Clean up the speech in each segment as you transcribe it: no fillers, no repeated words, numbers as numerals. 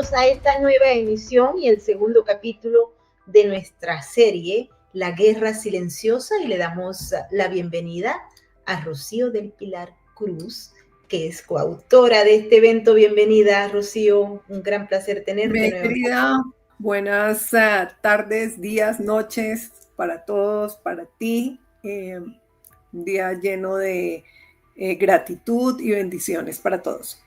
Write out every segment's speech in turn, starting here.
bienvenidos a esta nueva emisión y el segundo capítulo de nuestra serie La Guerra Silenciosa, y le damos la bienvenida a Rocío del Pilar Cruz, que es coautora de este evento. Bienvenida, Rocío, un gran placer tenerte Mi nuevamente. querida, buenas tardes, días, noches para todos, para ti. Un día lleno de gratitud y bendiciones para todos.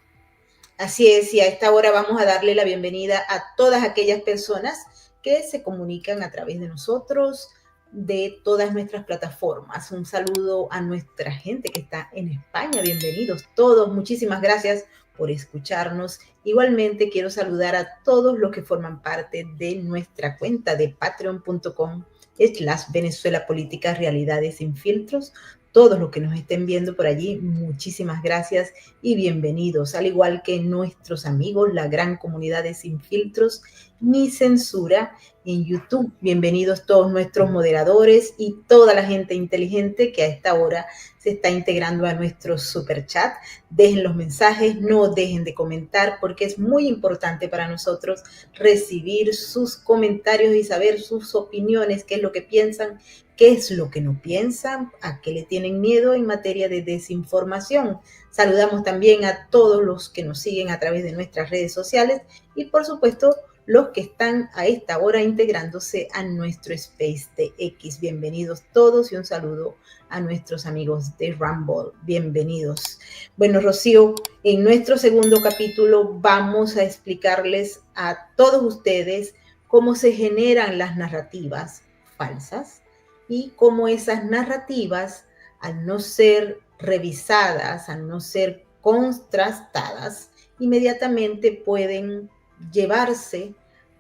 Así es, y a esta hora vamos a darle la bienvenida a todas aquellas personas que se comunican a través de nosotros, de todas nuestras plataformas. Un saludo a nuestra gente que está en España. Bienvenidos todos. Muchísimas gracias por escucharnos. Igualmente quiero saludar a todos los que forman parte de nuestra cuenta de patreon.com/Venezuela Política Realidades sin Filtros. Todos los que nos estén viendo por allí, muchísimas gracias y bienvenidos, al igual que nuestros amigos, la gran comunidad de Sin Filtros ni Censura en YouTube. Bienvenidos todos nuestros moderadores y toda la gente inteligente que a esta hora se está integrando a nuestro super chat. Dejen los mensajes, no dejen de comentar, porque es muy importante para nosotros recibir sus comentarios y saber sus opiniones, qué es lo que piensan, qué es lo que no piensan, a qué le tienen miedo en materia de desinformación. Saludamos también a todos los que nos siguen a través de nuestras redes sociales y, por supuesto, los que están a esta hora integrándose a nuestro Space de X. Bienvenidos todos y un saludo a nuestros amigos de Rumble. Bienvenidos. Bueno, Rocío, en nuestro segundo capítulo vamos a explicarles a todos ustedes cómo se generan las narrativas falsas y cómo esas narrativas, al no ser revisadas, al no ser contrastadas, inmediatamente pueden llevarse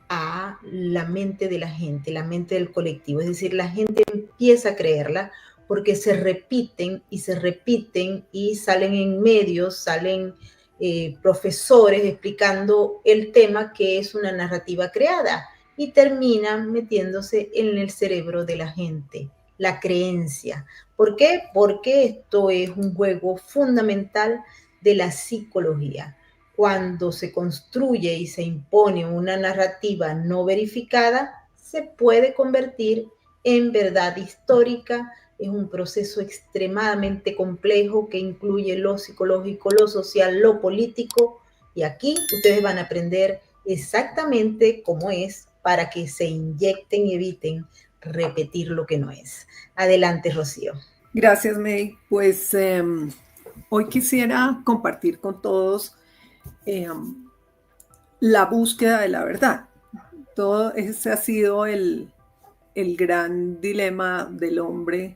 a la mente de la gente, la mente del colectivo. Es decir, la gente empieza a creerla porque se repiten y salen en medios, salen profesores explicando el tema, que es una narrativa creada, y terminan metiéndose en el cerebro de la gente, la creencia. ¿Por qué? Porque esto es un juego fundamental de la psicología. Cuando se construye y se impone una narrativa no verificada, se puede convertir en verdad histórica. Es un proceso extremadamente complejo que incluye lo psicológico, lo social, lo político, y aquí ustedes van a aprender exactamente cómo es para que se inyecten y eviten repetir lo que no es. Adelante, Rocío. Gracias, May. Pues hoy quisiera compartir con todos la búsqueda de la verdad. Todo ese ha sido el gran dilema del hombre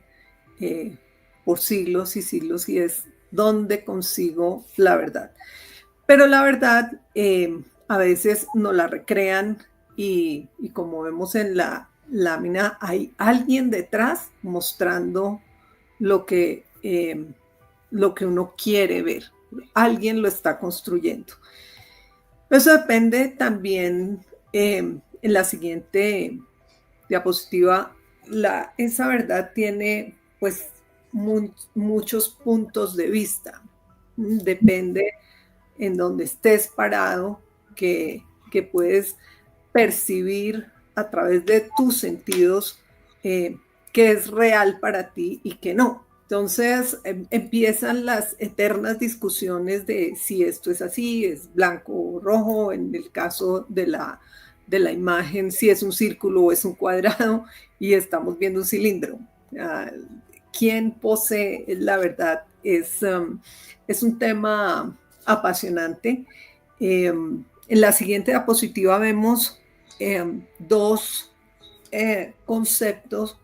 por siglos y siglos, y es dónde consigo la verdad. Pero la verdad a veces no la recrean y como vemos en la lámina, hay alguien detrás mostrando lo que uno quiere ver. Alguien lo está construyendo. Eso depende también en la siguiente diapositiva. Esa verdad tiene pues muchos puntos de vista. Depende en donde estés parado, que puedes percibir a través de tus sentidos qué es real para ti y qué no. Entonces empiezan las eternas discusiones de si esto es así, es blanco o rojo, en el caso de la imagen, si es un círculo o es un cuadrado, y estamos viendo un cilindro. ¿Quién posee la verdad? Es un tema apasionante. En la siguiente diapositiva vemos dos conceptos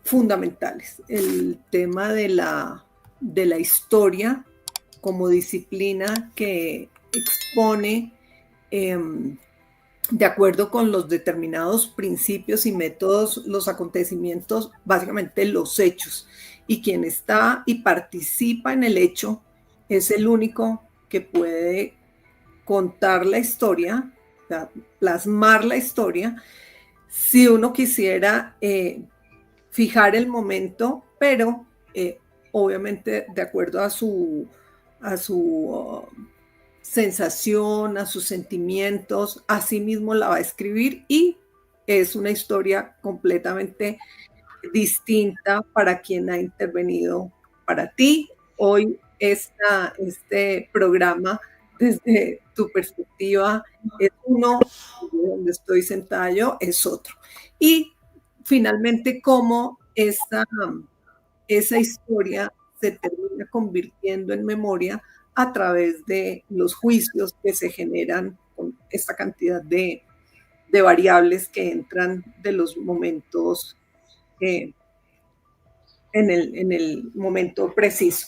fundamentales. El tema de la historia como disciplina que expone de acuerdo con los determinados principios y métodos los acontecimientos, básicamente los hechos. Y quien está y participa en el hecho es el único que puede contar la historia, o sea, plasmar la historia, si uno quisiera fijar el momento, pero obviamente de acuerdo a su sensación, a sus sentimientos, así mismo la va a escribir y es una historia completamente distinta para quien ha intervenido. Para ti, hoy este programa, desde tu perspectiva, es uno, donde estoy sentada yo, es otro. Y finalmente, cómo esa historia se termina convirtiendo en memoria a través de los juicios que se generan con esta cantidad de variables que entran de los momentos eh, en el momento preciso.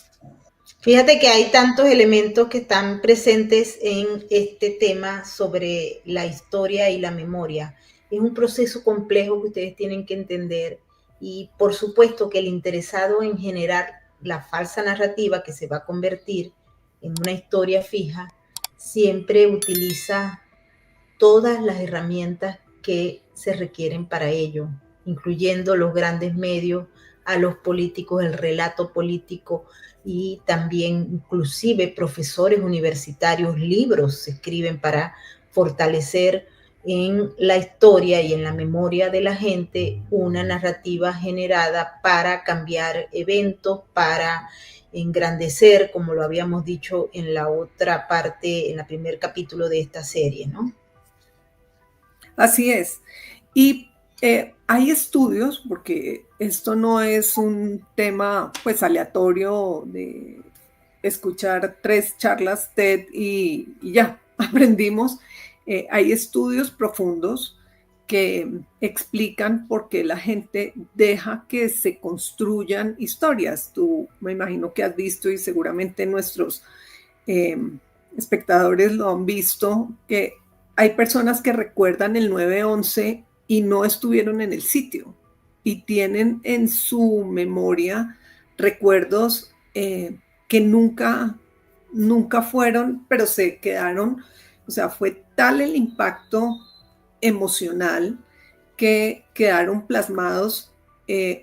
Fíjate que hay tantos elementos que están presentes en este tema sobre la historia y la memoria. Es un proceso complejo que ustedes tienen que entender y por supuesto que el interesado en generar la falsa narrativa que se va a convertir en una historia fija siempre utiliza todas las herramientas que se requieren para ello, incluyendo los grandes medios, a los políticos, el relato político y también inclusive profesores universitarios, libros se escriben para fortalecer en la historia y en la memoria de la gente una narrativa generada para cambiar eventos, para engrandecer, como lo habíamos dicho en la otra parte, en el primer capítulo de esta serie, ¿no? Así es. Y hay estudios, porque esto no es un tema pues aleatorio de escuchar 3 charlas TED y ya, aprendimos. Hay estudios profundos que explican por qué la gente deja que se construyan historias. Tú me imagino que has visto y seguramente nuestros espectadores lo han visto, que hay personas que recuerdan el 9/11 y no estuvieron en el sitio y tienen en su memoria recuerdos que nunca fueron, pero se quedaron, o sea, fue tal el impacto emocional que quedaron plasmados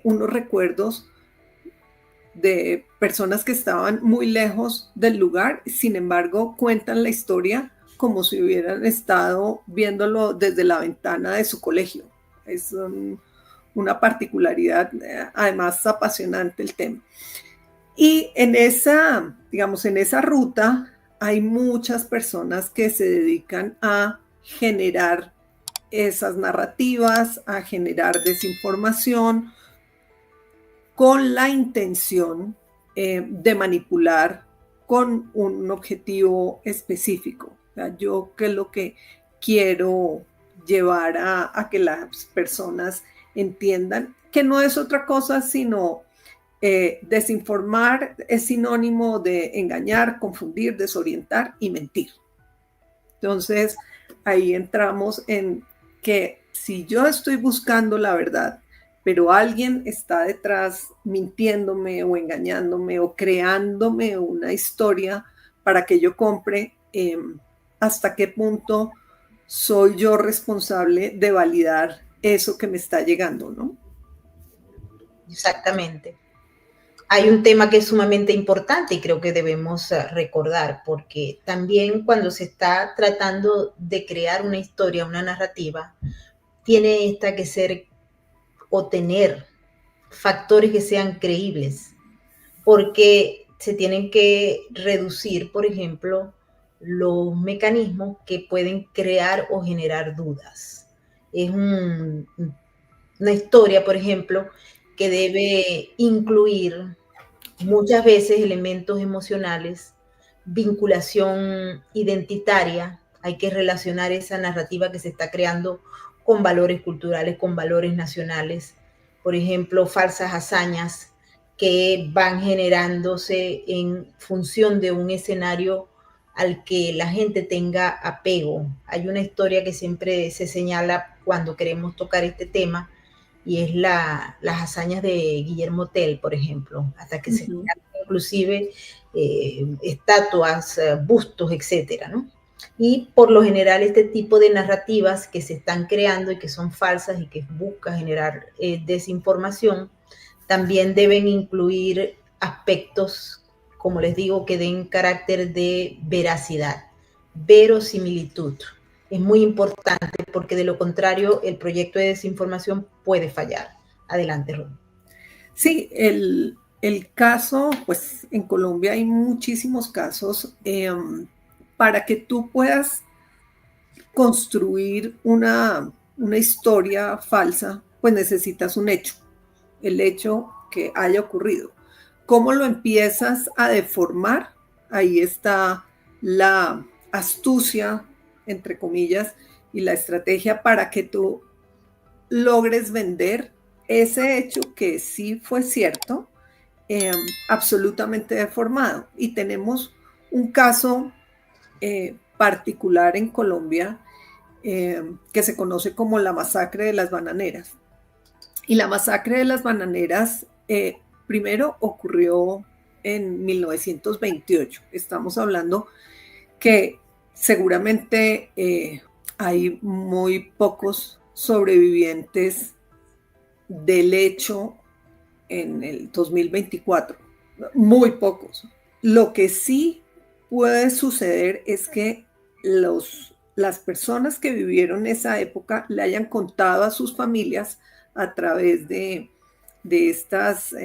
unos recuerdos de personas que estaban muy lejos del lugar, sin embargo, cuentan la historia como si hubieran estado viéndolo desde la ventana de su colegio. Es una particularidad, además apasionante el tema. Y digamos, en esa ruta hay muchas personas que se dedican a generar esas narrativas, a generar desinformación, con la intención de manipular con un objetivo específico. O sea, yo qué es lo que quiero llevar a que las personas entiendan que no es otra cosa sino desinformar es sinónimo de engañar, confundir, desorientar y mentir. Entonces, ahí entramos en que si yo estoy buscando la verdad, pero alguien está detrás mintiéndome o engañándome o creándome una historia para que yo compre, ¿hasta qué punto soy yo responsable de validar eso que me está llegando, no? Exactamente. Hay un tema que es sumamente importante y creo que debemos recordar, porque también cuando se está tratando de crear una historia, una narrativa, tiene esta que ser o tener factores que sean creíbles, porque se tienen que reducir, por ejemplo, los mecanismos que pueden crear o generar dudas. Es una historia, por ejemplo, que debe incluir muchas veces elementos emocionales, vinculación identitaria, hay que relacionar esa narrativa que se está creando con valores culturales, con valores nacionales, por ejemplo, falsas hazañas que van generándose en función de un escenario al que la gente tenga apego. Hay una historia que siempre se señala cuando queremos tocar este tema, y es las hazañas de Guillermo Tell, por ejemplo, hasta que se crearon inclusive estatuas, bustos, etcétera, ¿no? Y por lo general este tipo de narrativas que se están creando y que son falsas y que buscan generar desinformación, también deben incluir aspectos, como les digo, que den carácter de veracidad. verosimilitud. Es muy importante porque de lo contrario el proyecto de desinformación puede fallar. Adelante, Rubén. Sí, el caso, pues en Colombia hay muchísimos casos. Para que tú puedas construir una historia falsa, pues necesitas un hecho, el hecho que haya ocurrido. ¿Cómo lo empiezas a deformar? Ahí está la astucia, entre comillas, y la estrategia para que tú logres vender ese hecho que sí fue cierto, absolutamente deformado. Y tenemos un caso particular en Colombia que se conoce como la masacre de las bananeras. Y la masacre de las bananeras primero ocurrió en 1928. Estamos hablando que seguramente hay muy pocos sobrevivientes del hecho en el 2024. Muy pocos. Lo que sí puede suceder es que las personas que vivieron esa época le hayan contado a sus familias a través de estas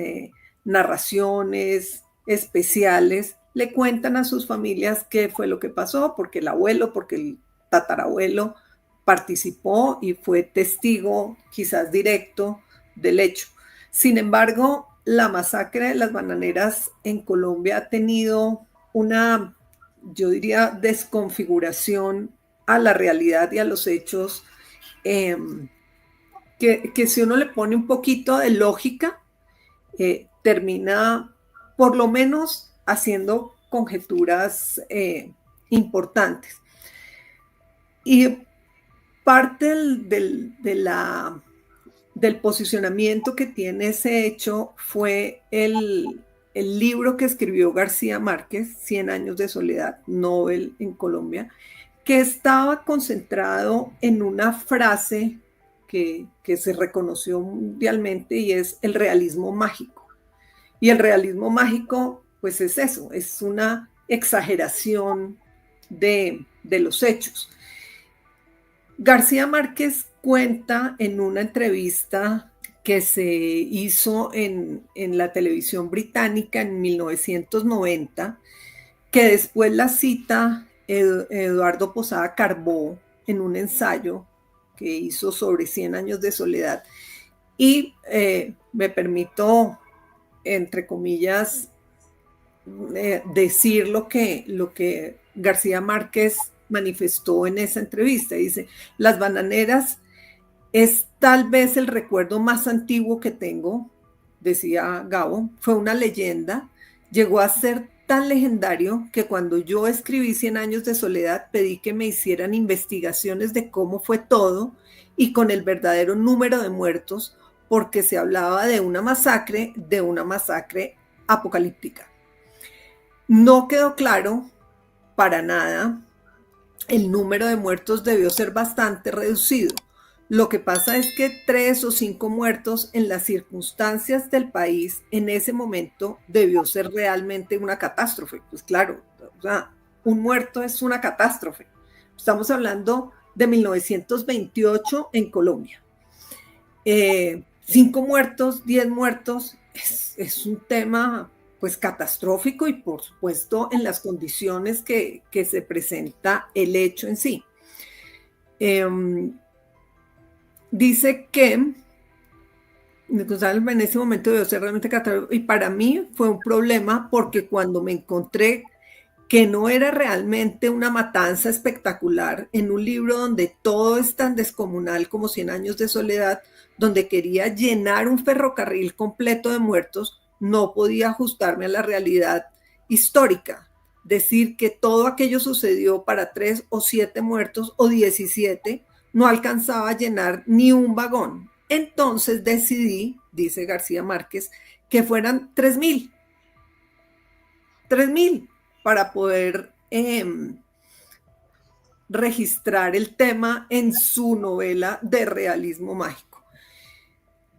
narraciones especiales, le cuentan a sus familias qué fue lo que pasó, porque el abuelo, porque el tatarabuelo participó y fue testigo quizás directo del hecho. Sin embargo, la masacre de las bananeras en Colombia ha tenido una, yo diría, desconfiguración a la realidad y a los hechos, que si uno le pone un poquito de lógica, termina por lo menos haciendo conjeturas importantes. Y parte del posicionamiento que tiene ese hecho fue el libro que escribió García Márquez, 100 años de soledad, Nobel en Colombia, que estaba concentrado en una frase que se reconoció mundialmente y es el realismo mágico. Y el realismo mágico, pues es eso, es una exageración de los hechos. García Márquez cuenta en una entrevista que se hizo en la televisión británica en 1990, que después la cita Eduardo Posada Carbó en un ensayo que hizo sobre 100 años de soledad. Y me permito, entre comillas, decir lo que García Márquez manifestó en esa entrevista. Dice: las bananeras es tal vez el recuerdo más antiguo que tengo, decía Gabo, fue una leyenda, llegó a ser tan legendario que cuando yo escribí 100 años de soledad pedí que me hicieran investigaciones de cómo fue todo y con el verdadero número de muertos, porque se hablaba de una masacre apocalíptica. No quedó claro para nada. El número de muertos debió ser bastante reducido. Lo que pasa es que 3 o 5 muertos en las circunstancias del país en ese momento debió ser realmente una catástrofe. Pues claro, o sea, un muerto es una catástrofe. Estamos hablando de 1928 en Colombia. 5 muertos, 10 muertos, es un tema pues catastrófico y por supuesto en las condiciones que se presenta el hecho en sí. Dice que en ese momento debió ser realmente catastrófico y para mí fue un problema porque cuando me encontré que no era realmente una matanza espectacular en un libro donde todo es tan descomunal como 100 años de soledad, donde quería llenar un ferrocarril completo de muertos, no podía ajustarme a la realidad histórica. Decir que todo aquello sucedió para 3 o 7 muertos o 17 no alcanzaba a llenar ni un vagón. Entonces decidí, dice García Márquez, que fueran 3,000. 3,000 para poder registrar el tema en su novela de realismo mágico.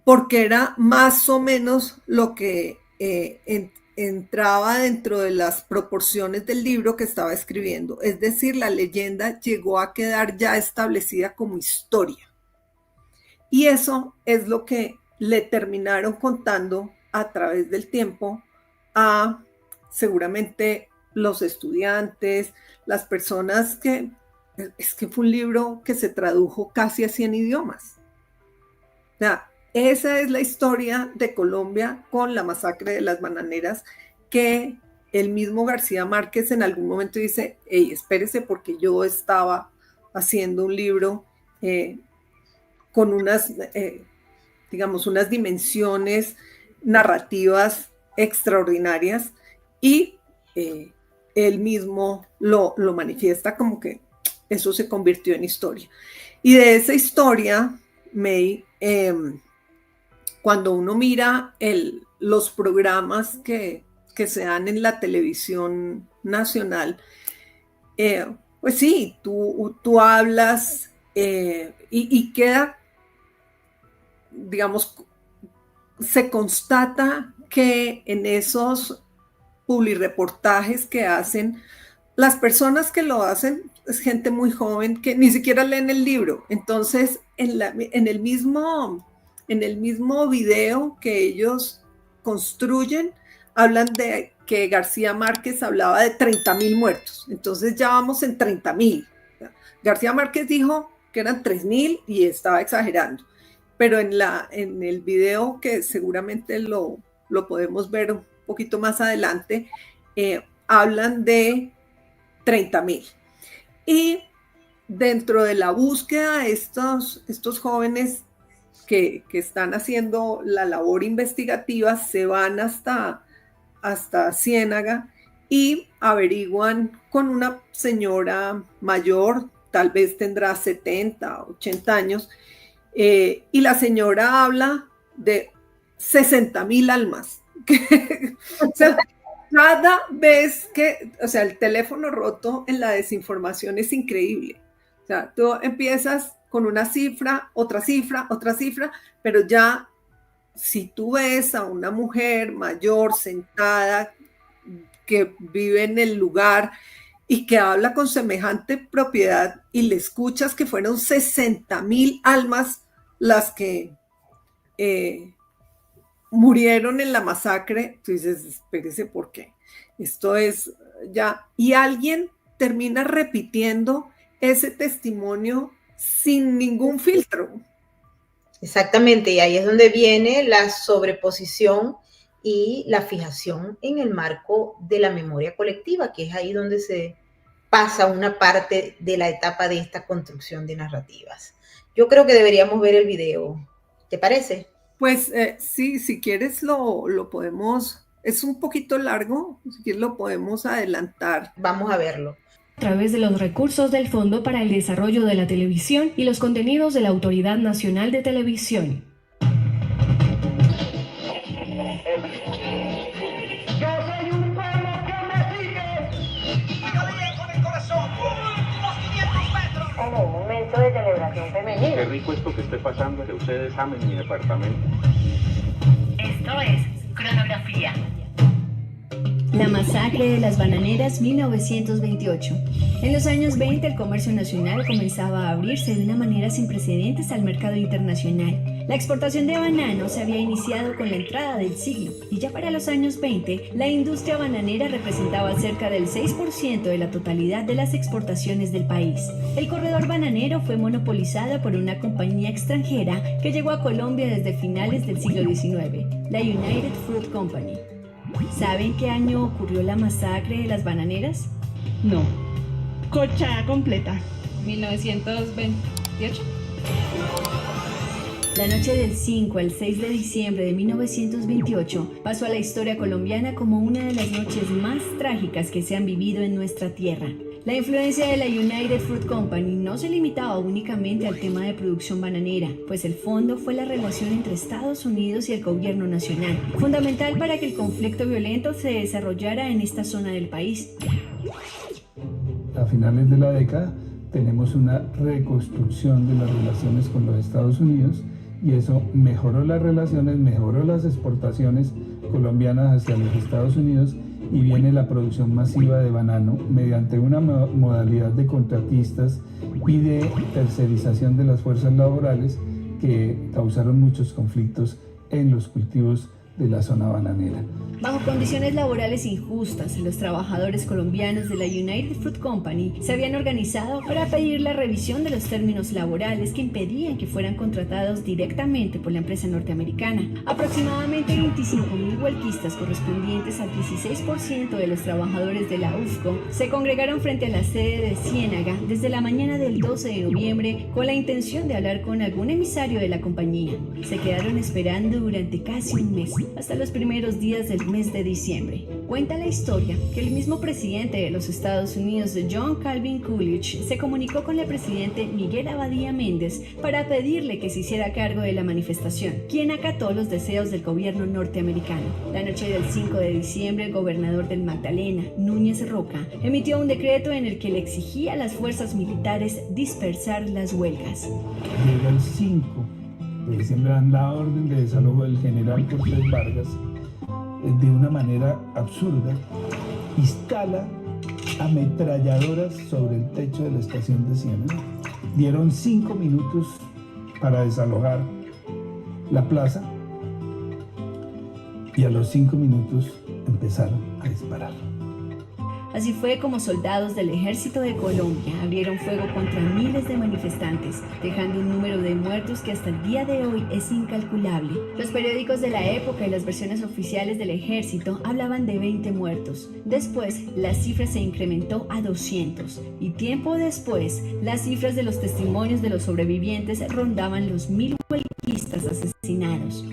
Porque era más o menos lo que entraba dentro de las proporciones del libro que estaba escribiendo. Es decir, la leyenda llegó a quedar ya establecida como historia. Y eso es lo que le terminaron contando a través del tiempo a seguramente los estudiantes, las personas que... Es que fue un libro que se tradujo casi a 100 idiomas. O sea, esa es la historia de Colombia con la masacre de las bananeras, que el mismo García Márquez en algún momento dice, hey, espérese porque yo estaba haciendo un libro con unas, digamos, unas dimensiones narrativas extraordinarias y él mismo lo manifiesta como que eso se convirtió en historia. Y de esa historia, May, cuando uno mira los programas que se dan en la televisión nacional, pues sí, tú hablas y queda, digamos, se constata que en esos publireportajes que hacen, las personas que lo hacen es gente muy joven que ni siquiera leen el libro. Entonces, en el mismo video que ellos construyen, hablan de que García Márquez hablaba de 30.000 muertos. Entonces ya vamos en 30.000. García Márquez dijo que eran 3.000 y estaba exagerando. Pero en el video, que seguramente lo podemos ver un poquito más adelante, hablan de 30.000. Y dentro de la búsqueda, estos jóvenes que están haciendo la labor investigativa se van hasta Ciénaga y averiguan con una señora mayor, tal vez tendrá 70, 80 años, y la señora habla de 60.000 almas. O sea, cada vez que, o sea, el teléfono roto en la desinformación es increíble. O sea, tú empiezas con una cifra, otra cifra, pero ya si tú ves a una mujer mayor sentada que vive en el lugar y que habla con semejante propiedad y le escuchas que fueron 60.000 almas las que murieron en la masacre, tú dices, espérese, ¿por qué? Esto es ya... Y alguien termina repitiendo ese testimonio sin ningún filtro. Exactamente, y ahí es donde viene la sobreposición y la fijación en el marco de la memoria colectiva, que es ahí donde se pasa una parte de la etapa de esta construcción de narrativas. Yo creo que deberíamos ver el video. ¿Te parece? Pues sí, si quieres lo podemos, es un poquito largo, si quieres lo podemos adelantar. Vamos a verlo. A través de los recursos del Fondo para el Desarrollo de la Televisión y los contenidos de la Autoridad Nacional de Televisión. Yo soy un pueblo que me sigue. Dígale con el corazón. Los 500 metros. Como un momento de celebración femenina. Qué rico esto que esté pasando, que ustedes amen mi departamento. Esto es cronografía. La masacre de las bananeras 1928. En los años 20 el comercio nacional comenzaba a abrirse de una manera sin precedentes al mercado internacional. La exportación de banano se había iniciado con la entrada del siglo y ya para los años 20 la industria bananera representaba cerca del 6% de la totalidad de las exportaciones del país. El corredor bananero fue monopolizado por una compañía extranjera que llegó a Colombia desde finales del siglo XIX, la United Fruit Company. ¿Saben qué año ocurrió la masacre de las bananeras? No. Cocha completa. 1928. La noche del 5 al 6 de diciembre de 1928 pasó a la historia colombiana como una de las noches más trágicas que se han vivido en nuestra tierra. La influencia de la United Fruit Company no se limitaba únicamente al tema de producción bananera, pues el fondo fue la relación entre Estados Unidos y el gobierno nacional, fundamental para que el conflicto violento se desarrollara en esta zona del país. A finales de la década tenemos una reconstrucción de las relaciones con los Estados Unidos y eso mejoró las relaciones, mejoró las exportaciones, colombianas hacia los Estados Unidos y viene la producción masiva de banano mediante una modalidad de contratistas y de tercerización de las fuerzas laborales que causaron muchos conflictos en los cultivos de la zona bananera. Bajo condiciones laborales injustas, los trabajadores colombianos de la United Fruit Company se habían organizado para pedir la revisión de los términos laborales que impedían que fueran contratados directamente por la empresa norteamericana. Aproximadamente 25.000 huelguistas, correspondientes al 16% de los trabajadores de la UFCO, se congregaron frente a la sede de Ciénaga desde la mañana del 12 de noviembre con la intención de hablar con algún emisario de la compañía. Se quedaron esperando durante casi un mes, hasta los primeros días del mes de diciembre. Cuenta la historia que el mismo presidente de los Estados Unidos, John Calvin Coolidge, se comunicó con el presidente Miguel Abadía Méndez para pedirle que se hiciera cargo de la manifestación, quien acató los deseos del gobierno norteamericano. La noche del 5 de diciembre, el gobernador del Magdalena, Núñez Roca, emitió un decreto en el que le exigía a las fuerzas militares dispersar las huelgas. Llega el 5 de diciembre, dan la orden de desalojo del general Cortés Vargas. De una manera absurda, instala ametralladoras sobre el techo de la estación de Ciénaga. Dieron 5 minutos para desalojar la plaza y a los 5 minutos empezaron a disparar. Así fue como soldados del Ejército de Colombia abrieron fuego contra miles de manifestantes, dejando un número de muertos que hasta el día de hoy es incalculable. Los periódicos de la época y las versiones oficiales del Ejército hablaban de 20 muertos. Después, la cifra se incrementó a 200, y tiempo después, las cifras de los testimonios de los sobrevivientes rondaban los 1.000 huelguistas asesinados.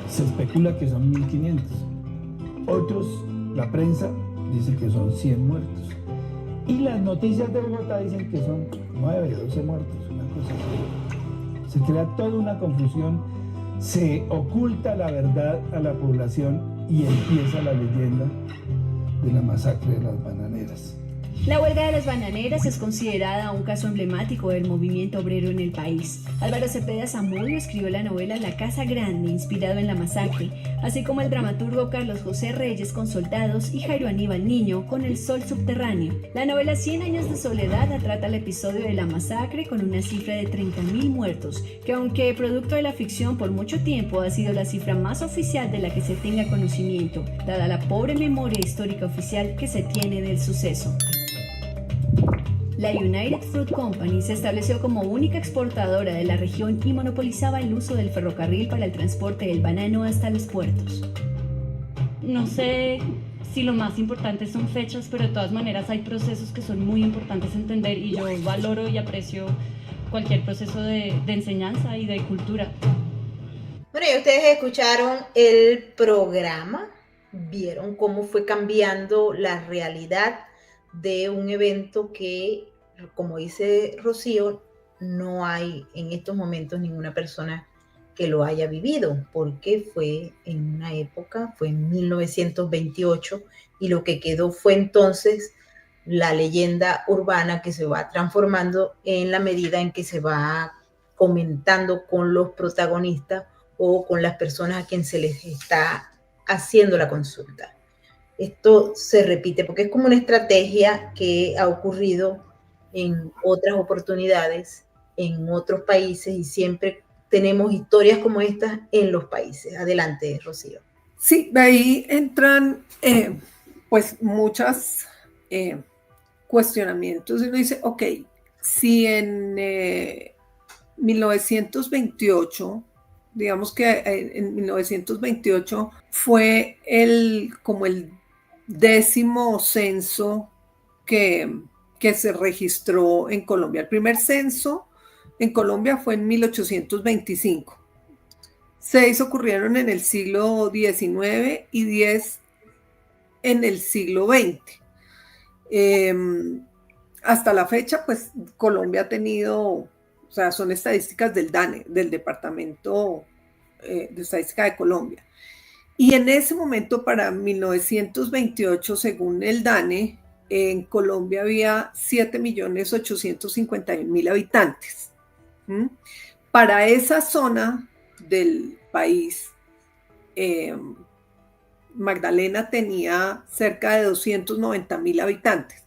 Se especula que son 1.500. Otros, la prensa, dice que son 100 muertos. Y las noticias de Bogotá dicen que son 9, 12 muertos, una cosa así. Se crea toda una confusión, se oculta la verdad a la población y empieza la leyenda de la masacre de las bananeras. La huelga de las bananeras es considerada un caso emblemático del movimiento obrero en el país. Álvaro Cepeda Zamudio escribió la novela La Casa Grande, inspirado en la masacre, así como el dramaturgo Carlos José Reyes con Soldados y Jairo Aníbal Niño con El Sol Subterráneo. La novela 100 años de soledad trata el episodio de la masacre con una cifra de 30.000 muertos, que aunque producto de la ficción por mucho tiempo ha sido la cifra más oficial de la que se tenga conocimiento, dada la pobre memoria histórica oficial que se tiene del suceso. La United Fruit Company se estableció como única exportadora de la región y monopolizaba el uso del ferrocarril para el transporte del banano hasta los puertos. No sé si lo más importante son fechas, pero de todas maneras hay procesos que son muy importantes entender y yo valoro y aprecio cualquier proceso de enseñanza y de cultura. Bueno, y ustedes escucharon el programa, vieron cómo fue cambiando la realidad de un evento que, como dice Rocío, no hay en estos momentos ninguna persona que lo haya vivido, porque fue en una época, fue en 1928, y lo que quedó fue entonces la leyenda urbana que se va transformando en la medida en que se va comentando con los protagonistas o con las personas a quien se les está haciendo la consulta. Esto se repite porque es como una estrategia que ha ocurrido en otras oportunidades, en otros países, y siempre tenemos historias como estas en los países. Adelante, Rocío. Sí, de ahí entran pues muchos cuestionamientos. Y uno dice, ok, si en 1928, digamos que en 1928 fue como el 10º censo que se registró en Colombia. El primer censo en Colombia fue en 1825. 6 ocurrieron en el siglo XIX y 10 en el siglo XX. Hasta la fecha, pues Colombia ha tenido, o sea, son estadísticas del DANE, del Departamento de Estadística de Colombia. Y en ese momento, para 1928, según el DANE, en Colombia había 7.851.000 habitantes. Para esa zona del país, Magdalena tenía cerca de 290,000 habitantes.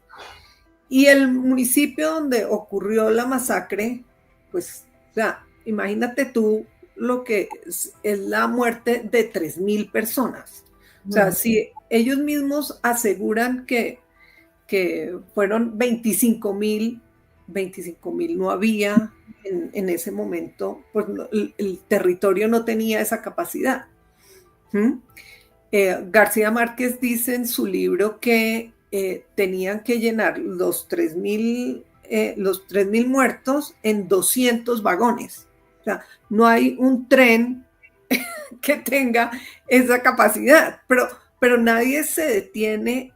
Y el municipio donde ocurrió la masacre, pues, o sea, imagínate tú lo que es la muerte de 3,000 personas. O sea, si ellos mismos aseguran que fueron 25,000 no había en ese momento, pues el territorio no tenía esa capacidad. García Márquez dice en su libro que tenían que llenar los 3,000 muertos en 200 vagones. O sea, no hay un tren que tenga esa capacidad, pero nadie se detiene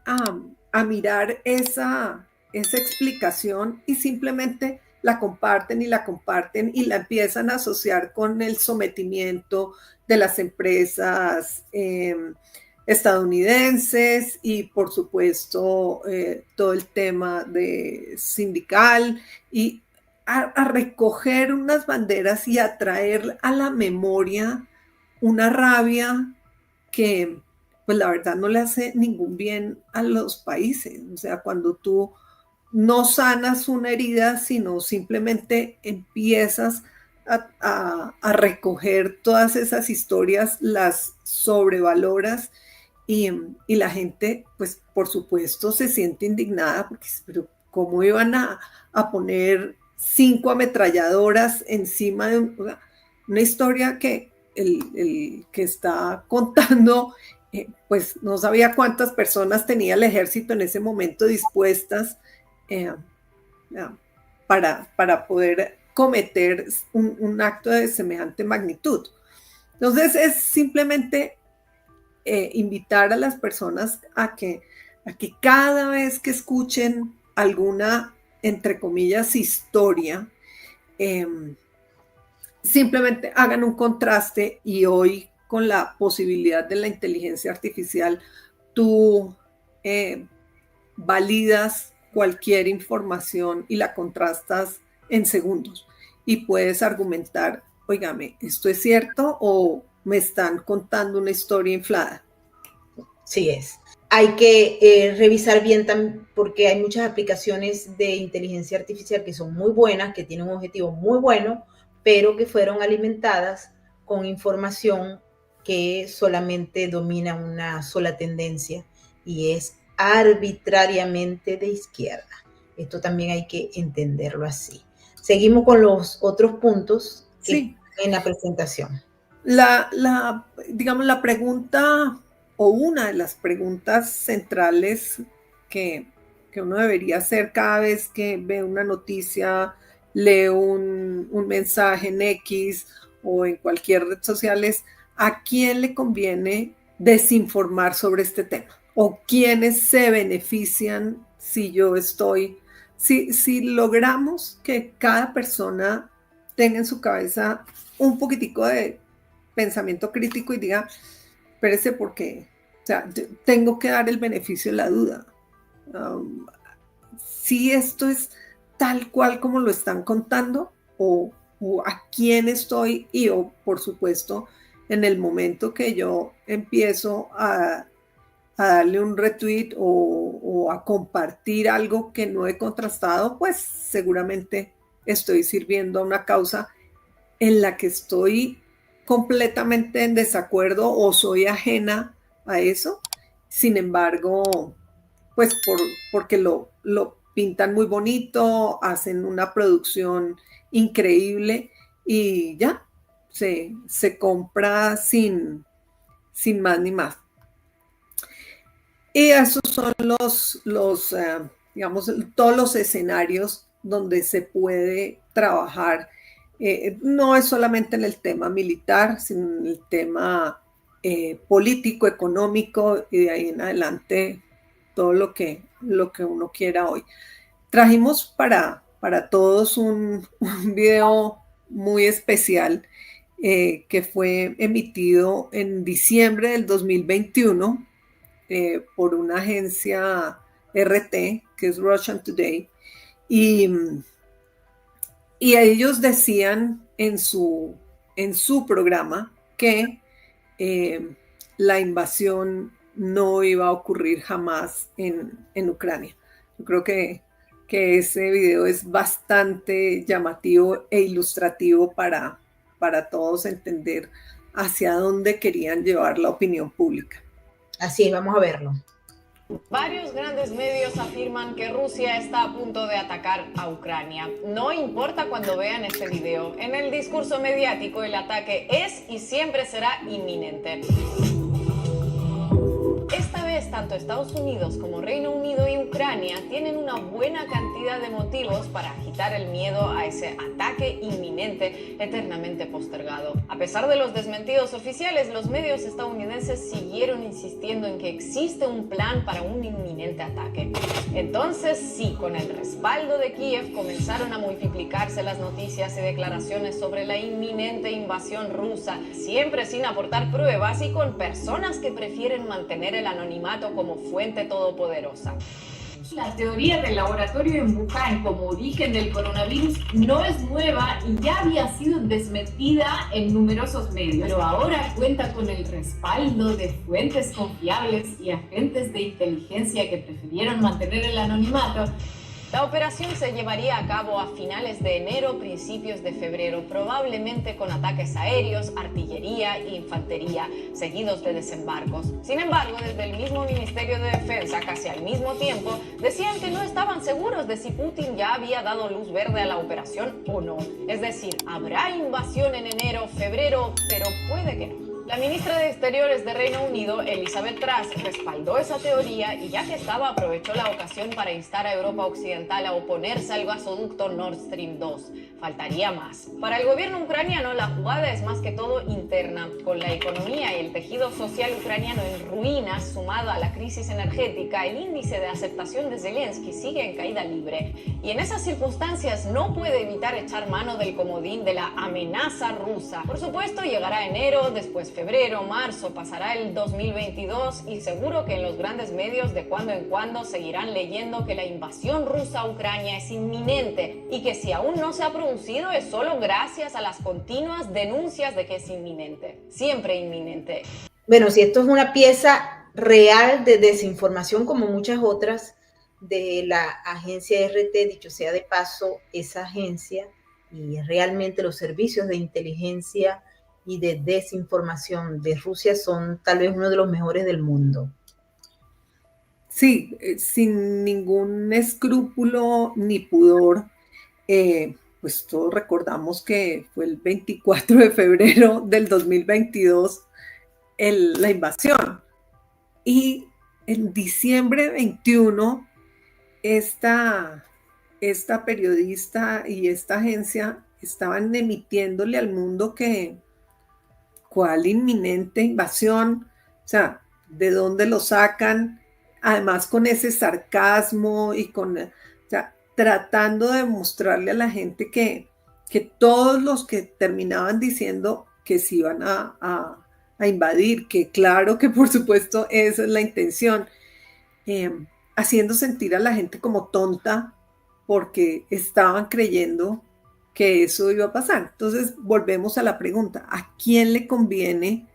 a mirar esa explicación y simplemente la comparten y la empiezan a asociar con el sometimiento de las empresas estadounidenses y por supuesto todo el tema de sindical y a recoger unas banderas y a traer a la memoria una rabia que pues la verdad no le hace ningún bien a los países. O sea, cuando tú no sanas una herida, sino simplemente empiezas a recoger todas esas historias, las sobrevaloras y la gente, pues por supuesto, se siente indignada porque, pero ¿cómo iban a poner 5 ametralladoras encima de una historia que el que está contando, pues no sabía cuántas personas tenía el ejército en ese momento dispuestas para poder cometer un acto de semejante magnitud? Entonces es simplemente invitar a las personas a que cada vez que escuchen alguna, entre comillas, historia, simplemente hagan un contraste. Y hoy con la posibilidad de la inteligencia artificial, tú validas cualquier información y la contrastas en segundos y puedes argumentar, óigame, ¿esto es cierto o me están contando una historia inflada? Sí es. Hay que revisar bien porque hay muchas aplicaciones de inteligencia artificial que son muy buenas, que tienen un objetivo muy bueno, pero que fueron alimentadas con información que solamente domina una sola tendencia y es arbitrariamente de izquierda. Esto también hay que entenderlo así. Seguimos con los otros puntos sí. En la presentación. Digamos, la pregunta o una de las preguntas centrales que uno debería hacer cada vez que ve una noticia, lee un mensaje en X o en cualquier red social es ¿a quién le conviene desinformar sobre este tema? ¿O quiénes se benefician si yo estoy... Si logramos que cada persona tenga en su cabeza un poquitico de pensamiento crítico y diga, espérese porque, o sea, tengo que dar el beneficio de la duda. Si esto es tal cual como lo están contando o a quién estoy y o por supuesto en el momento que yo empiezo a darle un retweet o a compartir algo que no he contrastado, pues seguramente estoy sirviendo a una causa en la que estoy completamente en desacuerdo o soy ajena a eso. Sin embargo, pues porque lo pintan muy bonito, hacen una producción increíble y ya, se compra sin más ni más. Y esos son digamos, todos los escenarios donde se puede trabajar. No es solamente en el tema militar, sino en el tema político, económico y de ahí en adelante todo lo que uno quiera hoy. Trajimos para todos un video muy especial que fue emitido en diciembre del 2021 por una agencia RT, que es Russian Today, y ellos decían en su programa que la invasión no iba a ocurrir jamás en Ucrania. Yo creo que ese video es bastante llamativo e ilustrativo para todos entender hacia dónde querían llevar la opinión pública. Así es, vamos a verlo. Varios grandes medios afirman que Rusia está a punto de atacar a Ucrania. No importa cuando vean este video, en el discurso mediático el ataque es y siempre será inminente. Esta vez, tanto Estados Unidos como Reino Unido y Ucrania tienen una buena cantidad de motivos para agitar el miedo a ese ataque inminente eternamente postergado. A pesar de los desmentidos oficiales, los medios estadounidenses siguieron insistiendo en que existe un plan para un inminente ataque. Entonces, sí, con el respaldo de Kiev comenzaron a multiplicarse las noticias y declaraciones sobre la inminente invasión rusa, siempre sin aportar pruebas y con personas que prefieren mantener el anonimato como fuente todopoderosa. La teoría del laboratorio en Wuhan como origen del coronavirus no es nueva y ya había sido desmentida en numerosos medios, pero ahora cuenta con el respaldo de fuentes confiables y agentes de inteligencia que prefirieron mantener el anonimato. La operación se llevaría a cabo a finales de enero, principios de febrero, probablemente con ataques aéreos, artillería e infantería, seguidos de desembarcos. Sin embargo, desde el mismo Ministerio de Defensa, casi al mismo tiempo, decían que no estaban seguros de si Putin ya había dado luz verde a la operación o no. Es decir, habrá invasión en enero, febrero, pero puede que no. La ministra de Exteriores de Reino Unido, Elizabeth Truss, respaldó esa teoría y ya que estaba, aprovechó la ocasión para instar a Europa Occidental a oponerse al gasoducto Nord Stream 2. Faltaría más. Para el gobierno ucraniano, la jugada es más que todo interna. Con la economía y el tejido social ucraniano en ruinas, sumado a la crisis energética, el índice de aceptación de Zelensky sigue en caída libre. Y en esas circunstancias no puede evitar echar mano del comodín de la amenaza rusa. Por supuesto, llegará enero, después febrero, marzo, pasará el 2022 y seguro que en los grandes medios de cuando en cuando seguirán leyendo que la invasión rusa a Ucrania es inminente y que si aún no se ha producido es solo gracias a las continuas denuncias de que es inminente, siempre inminente. Bueno, si esto es una pieza real de desinformación como muchas otras de la agencia RT, dicho sea de paso, esa agencia y realmente los servicios de inteligencia y de desinformación de Rusia son tal vez uno de los mejores del mundo. Sí, sin ningún escrúpulo ni pudor, pues todos recordamos que fue el 24 de febrero del 2022 la invasión. Y en diciembre 21, esta periodista y esta agencia estaban emitiéndole al mundo que ¿cuál inminente invasión? O sea, ¿de dónde lo sacan? Además con ese sarcasmo y tratando de mostrarle a la gente que todos los que terminaban diciendo que se iban a invadir, que claro que por supuesto esa es la intención, haciendo sentir a la gente como tonta porque estaban creyendo que eso iba a pasar. Entonces volvemos a la pregunta, ¿a quién le conviene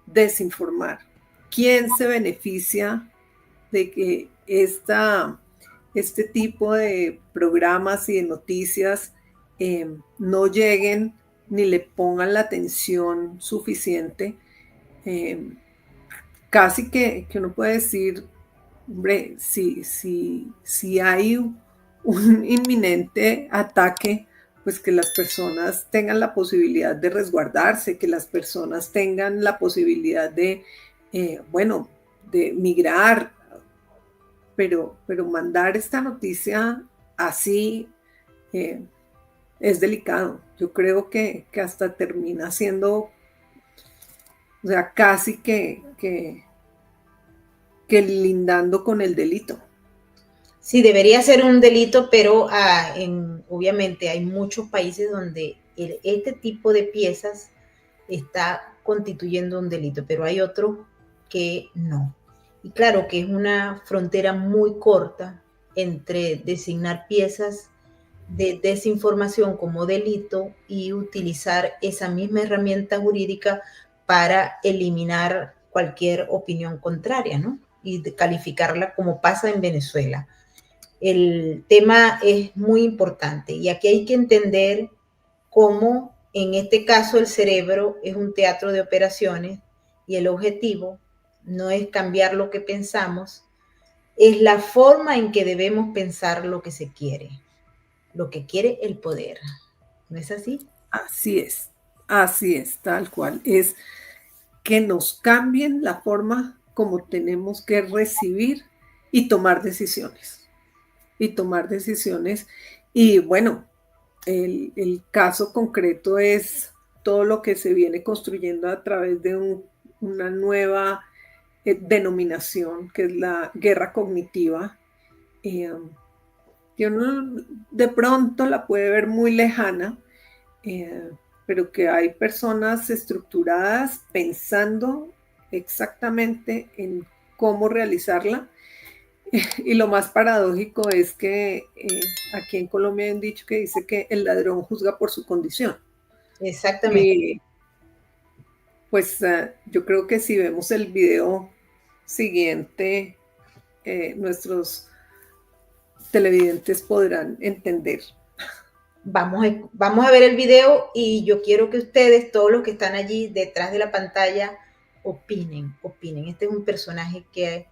desinformar? ¿Quién se beneficia de que este tipo de programas y de noticias no lleguen ni le pongan la atención suficiente? Casi que uno puede decir, hombre, si hay un inminente ataque, pues que las personas tengan la posibilidad de resguardarse, que las personas tengan la posibilidad de migrar, pero mandar esta noticia así es delicado. Yo creo que hasta termina siendo, o sea, casi que lindando con el delito. Sí, debería ser un delito, pero obviamente hay muchos países donde este tipo de piezas está constituyendo un delito, pero hay otros que no. Y claro que es una frontera muy corta entre designar piezas de desinformación como delito y utilizar esa misma herramienta jurídica para eliminar cualquier opinión contraria, ¿no? Y de calificarla como pasa en Venezuela. El tema es muy importante y aquí hay que entender cómo en este caso el cerebro es un teatro de operaciones y el objetivo no es cambiar lo que pensamos, es la forma en que debemos pensar lo que se quiere, lo que quiere el poder. ¿No es así? Así es, tal cual. Es que nos cambien la forma como tenemos que recibir y tomar decisiones. Y bueno, el caso concreto es todo lo que se viene construyendo a través de una nueva denominación, que es la guerra cognitiva, que uno de pronto la puede ver muy lejana, pero que hay personas estructuradas pensando exactamente en cómo realizarla. Y lo más paradójico es que aquí en Colombia hay un dicho que dice que el ladrón juzga por su condición. Exactamente. Pues yo creo que si vemos el video siguiente, nuestros televidentes podrán entender. Vamos a ver el video y yo quiero que ustedes, todos los que están allí detrás de la pantalla, opinen. Este es un personaje que